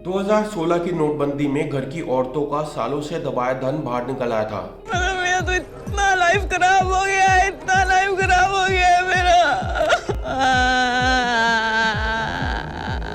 2016 की नोटबंदी में घर की औरतों का सालों से दबाया धन बाहर निकल आया था। मेरा तो इतना लाइफ खराब हो गया है, इतना लाइफ खराब हो गया है मेरा।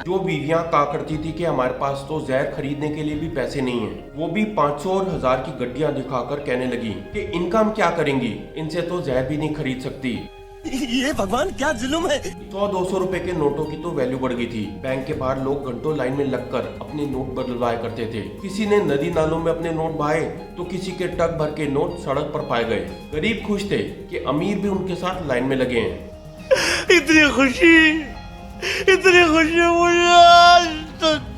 जो बीवियां कहा करती थी कि हमारे पास तो जहर खरीदने के लिए भी पैसे नहीं है, वो भी 500 और 1000 की गड्डियां दिखाकर कहने लगी कि इनका हम क्या करेंगी, इनसे तो जहर भी नहीं खरीद सकती। ये भगवान क्या जुल्म है। 100-200 रुपए के नोटों की तो वैल्यू बढ़ गई थी। बैंक के बाहर लोग घंटों लाइन में लगकर अपने नोट बदलवाया करते थे। किसी ने नदी नालों में अपने नोट बहाए तो किसी के ट्रक भर के नोट सड़क पर पाए गए। गरीब खुश थे कि अमीर भी उनके साथ लाइन में लगे हैं। इतनी खुशी मुझे आज तक।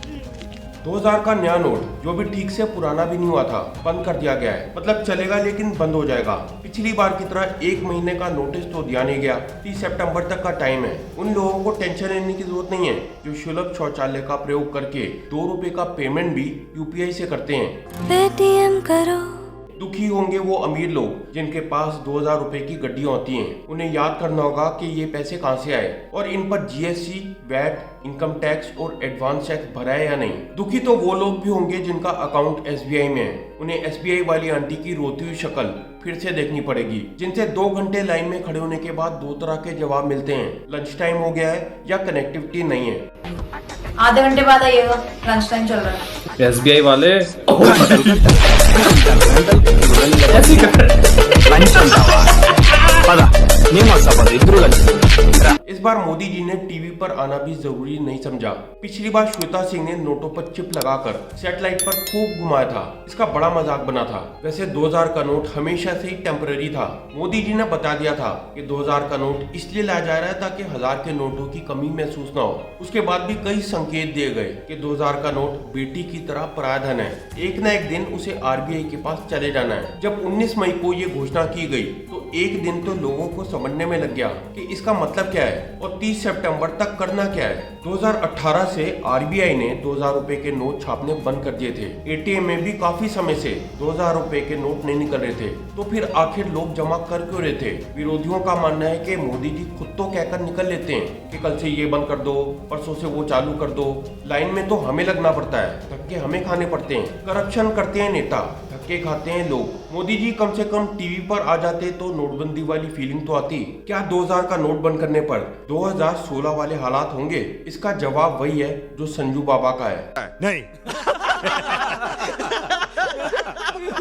2000 का नया नोट जो भी ठीक से पुराना भी नहीं हुआ था बंद कर दिया गया है। मतलब चलेगा लेकिन बंद हो जाएगा। पिछली बार की तरह 1 महीने का नोटिस तो दिया नहीं गया। 30 सितंबर तक का टाइम है। उन लोगों को टेंशन लेने की जरूरत नहीं है जो सुलभ शौचालय का प्रयोग करके 2 रुपए का पेमेंट भी यूपीआई से करते हैं। पेटीएम करो। दुखी होंगे वो अमीर लोग जिनके पास 2000 रुपए की गड्डियां होती हैं। उन्हें याद करना होगा कि ये पैसे कहां से आए और इन पर जीएसटी, वैट, इनकम टैक्स और एडवांस टैक्स भरा है या नहीं। दुखी तो वो लोग भी होंगे जिनका अकाउंट एसबीआई में है। उन्हें एसबीआई वाली आंटी की रोती हुई शक्ल फिर से देखनी पड़ेगी, जिनसे 2 घंटे लाइन में खड़े होने के बाद 2 तरह के जवाब मिलते हैं, लंच टाइम हो गया है या कनेक्टिविटी नहीं है। आधे घंटे बाद आइएगा, लंच टाइम चल रहा है। एसबीआई वाले इस बार मोदी जी ने टीवी पर आना भी जरूरी नहीं समझा। पिछली बार श्वेता सिंह ने नोटों पर चिप लगाकर सैटेलाइट पर खूब घुमाया था। इसका बड़ा मजाक बना था। वैसे 2000 का नोट हमेशा से ही टेम्पररी था। मोदी जी ने बता दिया था कि 2000 का नोट इसलिए लाया जा रहा है ताकि 1000 के नोटों की कमी महसूस न हो। उसके बाद भी कई संकेत दिए गए कि 2000 का नोट बेटी की तरह पराया धन है। एक न एक दिन उसे आरबीआई के पास चले जाना है। जब 19 मई को ये घोषणा की गई तो एक दिन तो लोगों को समझने में लग गया कि इसका मतलब क्या है और 30 सितंबर तक करना क्या है। 2018 से आरबीआई ने 2000 रुपए के नोट छापने बंद कर दिए थे। एटीएम में भी काफी समय से 2000 रुपए के नोट नहीं निकल रहे थे। तो फिर आखिर लोग जमा कर क्यों रहे थे? विरोधियों का मानना है कि मोदी जी खुद तो कहकर निकल लेते हैं कि कल से ये बंद कर दो, परसों से वो चालू कर दो। लाइन में तो हमें लगना पड़ता है, धक्के हमें खाने पड़ते हैं। करप्शन करते हैं नेता, धक्के खाते हैं लोग। मोदी जी कम से कम टीवी पर आ जाते तो नोटबंदी वाली फीलिंग तो आती। क्या 2000 का नोट बंद करने पर 2016 वाले हालात होंगे? इसका जवाब वही है जो संजू बाबा का है, नहीं।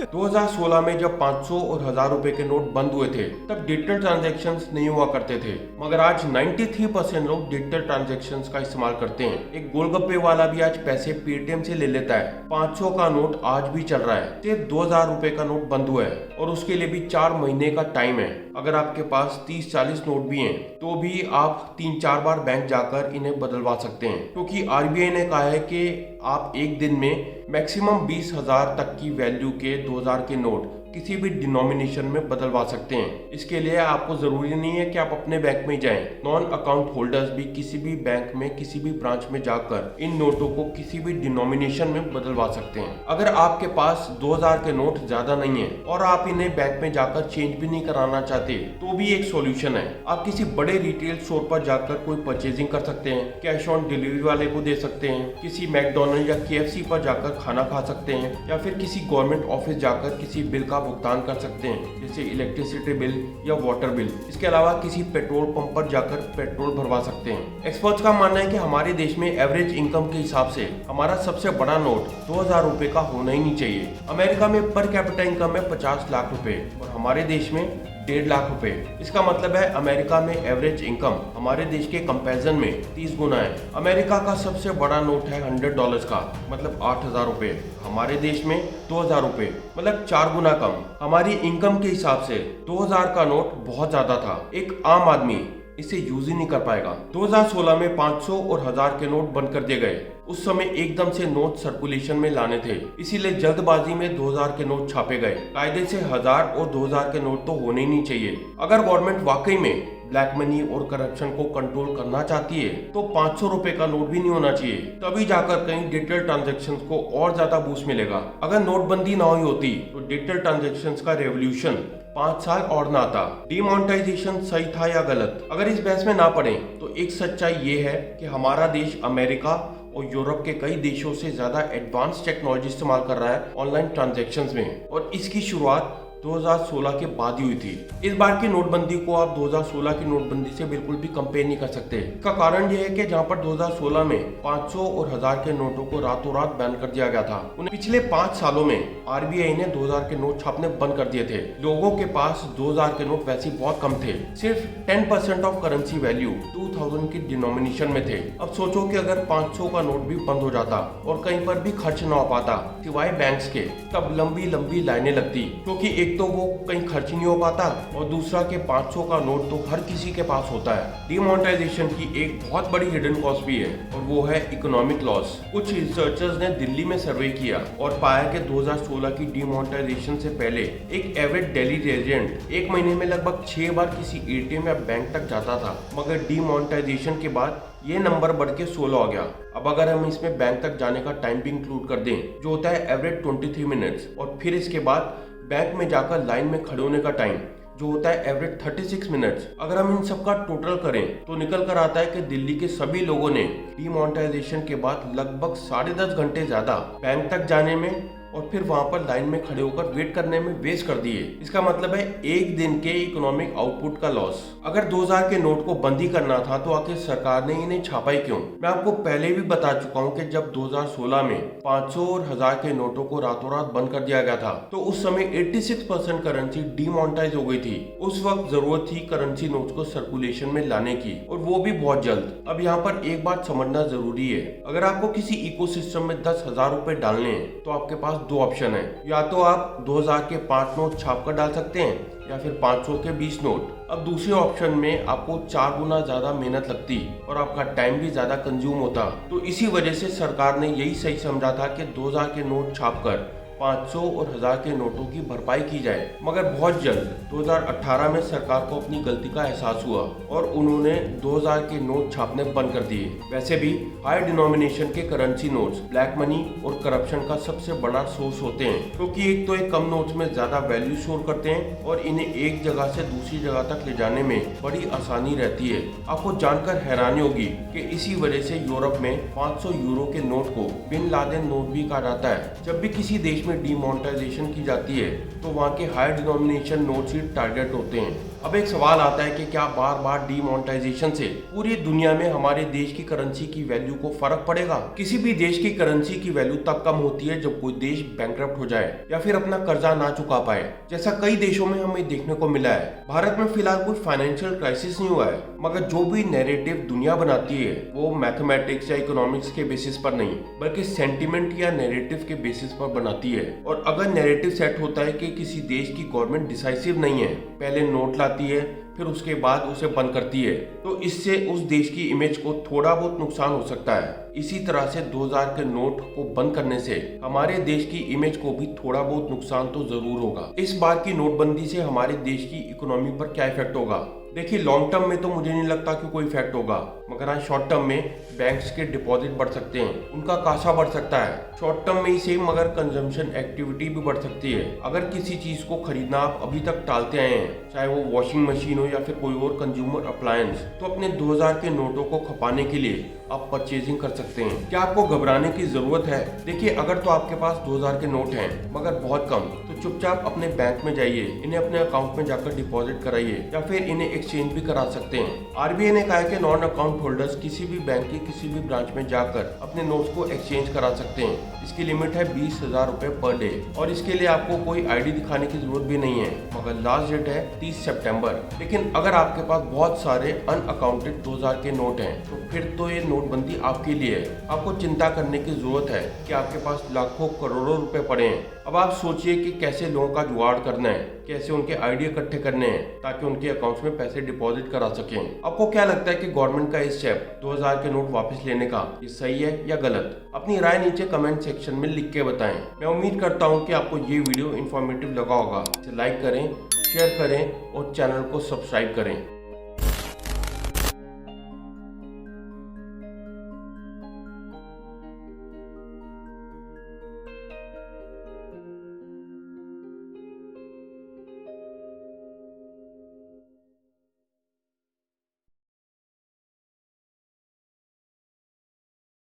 2016 में जब 500 और 1000 रुपए के नोट बंद हुए थे तब डिजिटल ट्रांजैक्शंस नहीं हुआ करते थे, मगर आज 93% लोग डिजिटल ट्रांजैक्शंस का इस्तेमाल करते हैं। एक गोलगप्पे वाला भी आज पैसे पेटीएम से ले लेता है। 500 का नोट आज भी चल रहा है। सिर्फ 2000 रुपए का नोट बंद हुआ है और उसके लिए भी 4 महीने का टाइम है। अगर आपके पास 30-40 नोट भी हैं तो भी आप 3-4 बार बैंक जाकर इन्हें बदलवा सकते हैं, क्योंकि आरबीआई ने कहा है कि आप एक दिन में मैक्सिमम 20,000 तक की वैल्यू के 2000 के नोट किसी भी डिनोमिनेशन में बदलवा सकते हैं। इसके लिए आपको जरूरी नहीं है कि आप अपने बैंक में जाएं। नॉन अकाउंट होल्डर्स भी किसी भी बैंक में किसी भी ब्रांच में जाकर इन नोटों को किसी भी डिनोमिनेशन में बदलवा सकते हैं। अगर आपके पास 2000 के नोट ज्यादा नहीं है और आप इन्हें बैंक में जाकर चेंज भी नहीं कराना चाहते तो भी एक सोल्यूशन है। आप किसी बड़े रिटेल स्टोर पर जाकर कोई परचेजिंग कर सकते हैं, कैश ऑन डिलीवरी वाले को दे सकते हैं, किसी मैकडोनल्ड या केएफसी पर जाकर खाना खा सकते हैं, या फिर किसी गवर्नमेंट ऑफिस जाकर किसी बिल का भुगतान कर सकते हैं, जैसे इलेक्ट्रिसिटी बिल या वाटर बिल। इसके अलावा किसी पेट्रोल पंप पर जाकर पेट्रोल भरवा सकते हैं। एक्सपर्ट्स का मानना है कि हमारे देश में एवरेज इनकम के हिसाब से हमारा सबसे बड़ा नोट 2000 रुपए का होना ही नहीं चाहिए। अमेरिका में पर कैपिटा इनकम है 50 लाख रुपए और हमारे देश में 1.5 लाख रुपए। इसका मतलब है अमेरिका में एवरेज इनकम हमारे देश के कंपैरिजन में 30 गुना है। अमेरिका का सबसे बड़ा नोट है $100 का, मतलब 8000 रुपए। हमारे देश में 2000 रुपए, मतलब 4 गुना कम। हमारी इनकम के हिसाब से 2000 का नोट बहुत ज्यादा था। एक आम आदमी इसे यूज ही नहीं कर पाएगा। 2016 में 500 और 1000 के नोट बंद कर दिए गए। उस समय एकदम से नोट सर्कुलेशन में लाने थे, इसीलिए जल्दबाजी में 2000 के नोट छापे गए। कायदे से 1000 और 2000 के नोट तो होने ही नहीं चाहिए। अगर गवर्नमेंट वाकई में ब्लैक मनी और करप्शन को कंट्रोल करना चाहती है तो 500 रुपए का नोट भी नहीं होना चाहिए। तभी जाकर कहीं डिजिटल ट्रांजैक्शंस को और ज्यादा बूस्ट मिलेगा। अगर नोटबंदी ना हुई होती तो डिजिटल ट्रांजैक्शंस का रेवोल्यूशन 5 साल और ना आता। डिमोनेटाइजेशन सही था या गलत, अगर इस बहस में ना पड़े तो एक सच्चाई ये है कि हमारा देश अमेरिका और यूरोप के कई देशों से ज्यादा एडवांस टेक्नोलॉजी इस्तेमाल कर रहा है ऑनलाइन ट्रांजैक्शंस में, और इसकी शुरुआत 2016 के बाद ही हुई थी। इस बार की नोटबंदी को आप 2016 की नोटबंदी से बिल्कुल भी कंपेयर नहीं कर सकते। इसका कारण यह है कि जहां पर 2016 में 500 और 1000 के नोटों को रातों रात बैन कर दिया गया था, उन्हें पिछले 5 सालों में आरबीआई ने 2000 के नोट छापने बंद कर दिए थे। लोगों के पास 2000 के नोट वैसे ही बहुत कम थे, सिर्फ 10% ऑफ करेंसी वैल्यू 2000 की डिनोमिनेशन में थे। अब सोचो कि अगर 500 का नोट भी बंद हो जाता और कहीं पर भी खर्च न हो पाता सिवाय बैंक्स के, तब लंबी लंबी लाइनें लगती, क्योंकि एक तो वो कहीं खर्च नहीं हो पाता और दूसरा के 500 का नोट तो हर किसी के पास होता है। डिमोनेटाइजेशन की एक बहुत बड़ी हिडन कॉस्ट भी है और वो है इकोनॉमिक लॉस। कुछ रिसर्चर्स ने दिल्ली में सर्वे किया और पाया कि 2016 की डिमोनेटाइजेशन से पहले एक एवरेज दिल्ली रेजिडेंट एक महीने में लगभग 6 बार किसी एटीएम या बैंक तक जाता था, मगर डिमोनेटाइजेशन के बाद ये नंबर बढ़ के 16 हो गया। अब अगर हम इसमें बैंक तक जाने का टाइम भी इंक्लूड कर दें, जो होता है एवरेज 23 मिनट्स, और फिर इसके बाद बैंक में जाकर लाइन में खड़े होने का टाइम, जो होता है एवरेज 36 मिनट्स, अगर हम इन सब का टोटल करें तो निकल कर आता है कि दिल्ली के सभी लोगों ने डिमोनेटाइजेशन के बाद लगभग 10.5 घंटे ज्यादा बैंक तक जाने में और फिर वहां पर लाइन में खड़े होकर वेट करने में वेस्ट कर दिए। इसका मतलब है एक दिन के इकोनॉमिक आउटपुट का लॉस। अगर 2000 के नोट को बंद ही करना था तो आखिर सरकार ने इन्हें छापा ही क्यों? मैं आपको पहले भी बता चुका हूं कि जब 2016 में 500 और 1000 के नोटों को रातों रात बंद कर दिया गया था, तो उस समय 86% करेंसी डिमोनेटाइज हो गई थी। उस वक्त जरूरत थी करेंसी नोट्स को सर्कुलेशन में लाने की, और वो भी बहुत जल्द। अब यहाँ पर एक बात समझना जरूरी है, अगर आपको किसी इकोसिस्टम में 10,000 रुपए डालने हैं तो आपके पास 2 ऑप्शन है, या तो आप 2000 के 5 नोट छाप कर डाल सकते हैं या फिर 500 के 20 नोट। अब दूसरे ऑप्शन में आपको 4 गुना ज्यादा मेहनत लगती और आपका टाइम भी ज्यादा कंज्यूम होता। तो इसी वजह से सरकार ने यही सही समझा था कि 2000 के नोट छापकर 500 और 1000 के नोटों की भरपाई की जाए। मगर बहुत जल्द 2018 में सरकार को अपनी गलती का एहसास हुआ और उन्होंने 2000 के नोट छापने बंद कर दिए। वैसे भी हाई डिनोमिनेशन के करेंसी नोट्स ब्लैक मनी और करप्शन का सबसे बड़ा सोर्स होते हैं, क्योंकि एक तो एक कम नोट्स में ज्यादा वैल्यू स्टोर करते हैं और इन्हें एक जगह से दूसरी जगह तक ले जाने में बड़ी आसानी रहती है। आपको जानकर हैरानी होगी कि इसी वजह से यूरोप में 500 यूरो के नोट को बिन लादेन नोट भी कहा जाता है। जब भी किसी देश में डिमोनेटाइजेशन की जाती है तो वहाँ के हाई डिनोमिनेशन नोट्स ही टारगेट होते हैं। अब एक सवाल आता है कि क्या बार बार डिमोनेटाइजेशन से पूरी दुनिया में हमारे देश की करेंसी की वैल्यू को फर्क पड़ेगा? किसी भी देश की करेंसी की वैल्यू तब कम होती है जब कोई देश बैंकरप्ट हो जाए या फिर अपना कर्जा ना चुका पाए, जैसा कई देशों में हमें देखने को मिला है। भारत में फिलहाल कोई फाइनेंशियल क्राइसिस नहीं हुआ है, मगर जो भी नैरेटिव दुनिया बनाती है वो मैथमेटिक्स या इकोनॉमिक्स के बेसिस पर नहीं, बल्कि सेंटिमेंट या नैरेटिव के बेसिस पर बनाती है। और अगर नैरेटिव सेट होता है कि किसी देश की गवर्नमेंट डिसाइसिव नहीं है, पहले नोट लाती है फिर उसके बाद उसे बंद करती है, तो इससे उस देश की इमेज को थोड़ा बहुत नुकसान हो सकता है। इसी तरह से 2000 के नोट को बंद करने से हमारे देश की इमेज को भी थोड़ा बहुत नुकसान तो जरूर होगा। इस बार की नोटबंदी से हमारे देश की इकोनॉमी पर क्या इफेक्ट होगा? देखिए, लॉन्ग टर्म में तो मुझे नहीं लगता कि कोई इफेक्ट होगा, मगर हाँ शॉर्ट टर्म में बैंक्स के डिपॉजिट बढ़ सकते हैं, उनका कासा बढ़ सकता है। शॉर्ट टर्म में ही सही, मगर कंजम्पशन एक्टिविटी भी बढ़ सकती है। अगर किसी चीज को खरीदना आप अभी तक टालते आए हैं, चाहे वो वॉशिंग मशीन हो या फिर कोई और कंज्यूमर अप्लायंस, तो अपने 2000 के नोटों को खपाने के लिए आप परचेजिंग कर सकते हैं। क्या आपको घबराने की जरूरत है? देखिए, अगर तो आपके पास 2000 के नोट हैं मगर बहुत कम, तो चुपचाप अपने बैंक में जाइए, इन्हें अपने अकाउंट में जाकर डिपॉजिट कराइए या फिर इन्हें एक्सचेंज भी करा सकते हैं। आरबीआई ने कहा है कि नॉन अकाउंट होल्डर्स किसी भी बैंक के किसी भी ब्रांच में जाकर अपने नोट्स को एक्सचेंज करा सकते हैं। इसकी लिमिट है 20,000 रुपए पर डे और इसके लिए आपको कोई आईडी दिखाने की जरूरत भी नहीं है, मगर लास्ट डेट है 30 सितंबर। लेकिन अगर आपके पास बहुत सारे अनअकाउंटेड 2000 के नोट हैं तो फिर तो ये नोटबंदी आपके लिए है। आपको चिंता करने की जरूरत है कि आपके पास लाखों करोड़ों रुपए पड़े हैं। अब आप सोचिए कि कैसे लोगों का जुगाड़ करना है, कैसे उनके आइडिया इकट्ठे करने हैं ताकि उनके अकाउंट्स में पैसे डिपॉजिट करा सकें। आपको क्या लगता है कि गवर्नमेंट का इस स्टेप 2000 के नोट वापस लेने का ये सही है या गलत? अपनी राय नीचे कमेंट सेक्शन में लिख के बताएं। मैं उम्मीद करता हूँ कि आपको ये वीडियो इन्फॉर्मेटिव लगा होगा। इसे लाइक करें, शेयर करें और चैनल को सब्सक्राइब करें।